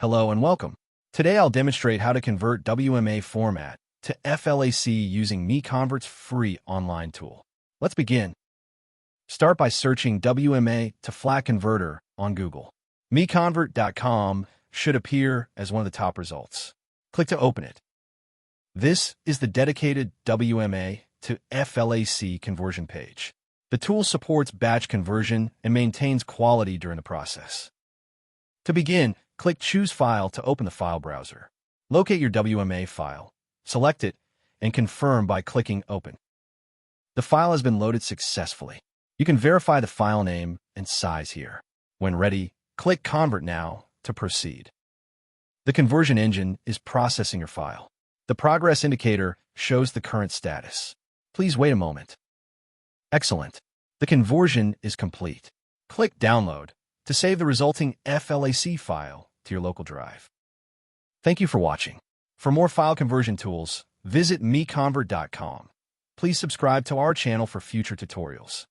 Hello and welcome. Today I'll demonstrate how to convert WMA format to FLAC using MiConvert's free online tool. Let's begin. Start by searching WMA to FLAC converter on Google. MiConvert.com should appear as one of the top results. Click to open it. This is the dedicated WMA to FLAC conversion page. The tool supports batch conversion and maintains quality during the process. To begin, click Choose File to open the file browser. Locate your WMA file, select it, and confirm by clicking Open. The file has been loaded successfully. You can verify the file name and size here. When ready, click Convert Now to proceed. The conversion engine is processing your file. The progress indicator shows the current status. Please wait a moment. Excellent. The conversion is complete. Click Download to save the resulting FLAC file to your local drive. Thank you for watching. For more file conversion tools, visit MiConvert.com. Please subscribe to our channel for future tutorials.